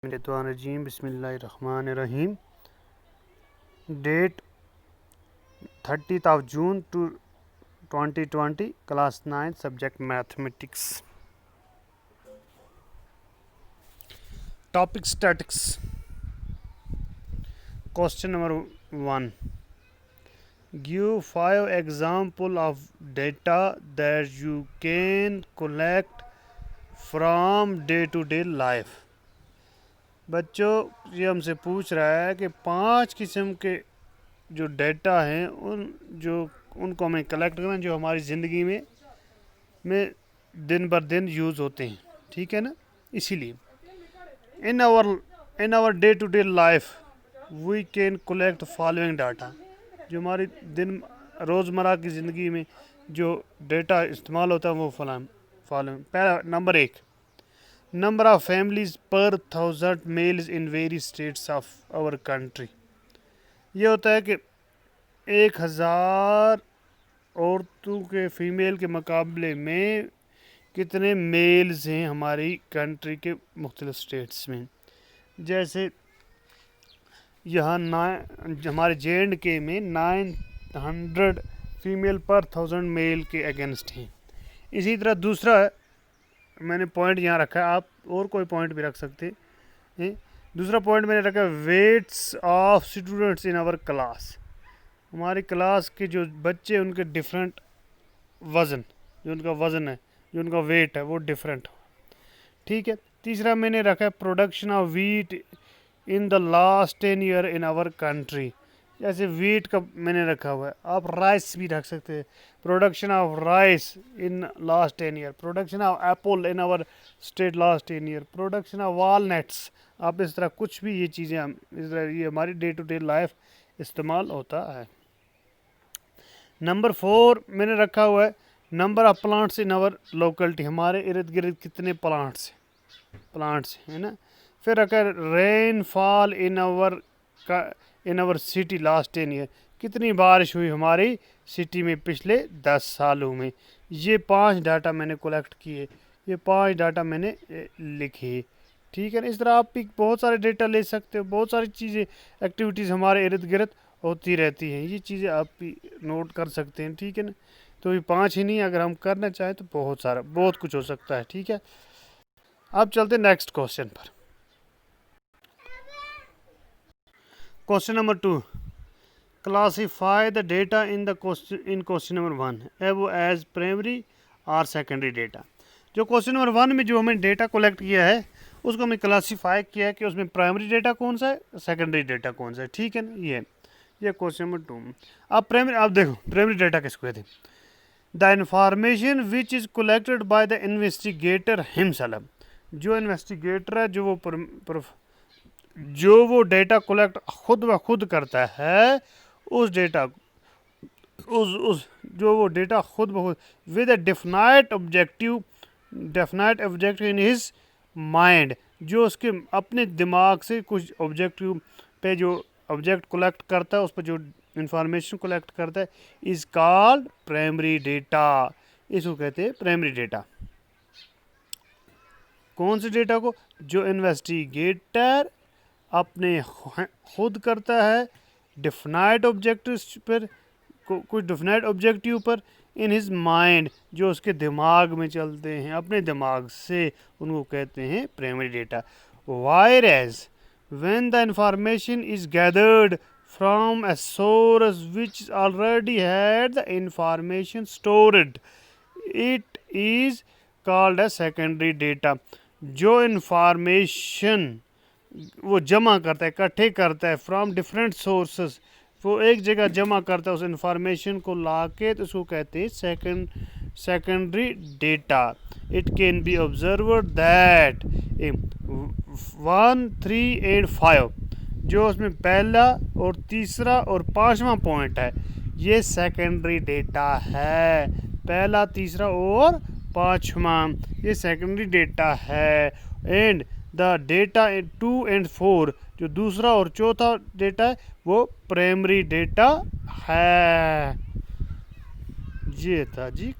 रजीम बिस्मिल्लाहिर्रहमानिर्रहीम। डेट 30th of June 2020, class 9, subject mathematics. Topic statics. Question number 1. Give 5 example of data that you can collect from day to day life. बच्चों, ये हमसे पूछ रहा है कि 5 किस्म के जो डेटा हैं उनको हमें कलेक्ट करना जो हमारी ज़िंदगी में दिन बर दिन यूज़ होते हैं। ठीक है ना? इसीलिए in our day to day life we can collect following data. जो हमारी दिन रोज़मर्रा की ज़िंदगी में जो डेटा इस्तेमाल होता है वो फॉलोइंग। पहला नंबर 1, नंबर ऑफ फैमिलीज पर 1000 males in very states of our country. ये होता है कि 1000 औरतों के फीमेल के मुकाबले में कितने मेल्स हैं हमारी कंट्री के मुख्तलिफ स्टेट्स में। जैसे यहाँ हमारे JNK में 900 फीमेल पर 1000 मेल के अगेंस्ट हैं। इसी तरह दूसरा मैंने पॉइंट यहाँ रखा है, आप और कोई पॉइंट भी रख सकते हैं। दूसरा पॉइंट मैंने रखा है weights of students in our class. हमारी क्लास के जो बच्चे उनके डिफरेंट वज़न, जो उनका वज़न है, जो उनका वेट है वो डिफरेंट हो। ठीक है। तीसरा मैंने रखा है production of wheat in the last 10 year in our country. जैसे वीट का मैंने रखा हुआ है, आप राइस भी रख सकते हैं। Production of rice in last 10 year, production of apple in our state last 10 year, production of walnuts. आप इस तरह कुछ भी ये चीज़ें इस तरह ये हमारी डे टू डे लाइफ इस्तेमाल होता है। नंबर 4 मैंने रखा हुआ है number of plants in our locality. हमारे इर्द गिर्द कितने प्लांट्स है ना। फिर रखा है rainfall in our city last 10 year. कितनी बारिश हुई हमारी सिटी में पिछले 10 सालों में। ये 5 डाटा मैंने कलेक्ट किए, ये 5 डाटा मैंने लिखे। ठीक है ना। इस तरह आप भी बहुत सारे डेटा ले सकते हो। बहुत सारी चीज़ें एक्टिविटीज़ हमारे इर्द गिर्द होती रहती हैं। ये चीज़ें आप भी नोट कर सकते हैं। ठीक है ना। तो ये 5 ही नहीं, अगर हम करना चाहें तो बहुत कुछ हो सकता है। ठीक है। अब चलते हैं नेक्स्ट क्वेश्चन पर। Question number 2, classify the data in question number 1 एबो एज प्राइमरी और सेकेंडरी डेटा। जो क्वेश्चन नंबर 1 में जो हमें डेटा कलेक्ट किया है उसको हमें क्लासीफाई किया है कि उसमें प्राइमरी डेटा कौन सा है, सेकेंडरी डेटा कौन सा है। ठीक है ना। ये क्वेश्चन नंबर 2। अब देखो प्राइमरी डेटा किसको कहते हैं। The information which is collected by the investigator himself. जो इन्वेस्टिगेटर है जो वो डेटा कलेक्ट खुद ब खुद करता है, उस डेटा जो वो डेटा खुद ब खुद with a definite objective in his mind, जो उसके अपने दिमाग से कुछ ऑब्जेक्टिव पे जो ऑब्जेक्ट कलेक्ट करता है, उस पर जो इंफॉर्मेशन कलेक्ट करता है, इज कॉल्ड प्राइमरी डेटा। इसको कहते हैं प्राइमरी डेटा। कौन से डेटा को? जो इन्वेस्टिगेटर अपने खुद करता है डिफाइंड ऑब्जेक्टिव पर, कुछ डिफाइंड ऑब्जेक्टिव पर, इन हिज माइंड, जो उसके दिमाग में चलते हैं, अपने दिमाग से, उनको कहते हैं primary data. Whereas when the information is gathered from a source which already had the information stored, it is called a secondary data. जो इंफॉर्मेशन वो जमा करता है, इकट्ठे करता है फ्रॉम डिफरेंट सोर्सेस, वो एक जगह जमा करता है उस इंफॉर्मेशन को ला के, तो उसको कहते हैं secondary data. It can be observe that 1, 3 and 5, जो उसमें पहला और तीसरा और 5वां पॉइंट है, ये सेकेंडरी डेटा है। पहला, तीसरा और 5वां ये सेकेंडरी डेटा है। एंड द डेटा 2 and 4, जो दूसरा और चौथा डेटा है, वो प्राइमरी डेटा है। ये था जी।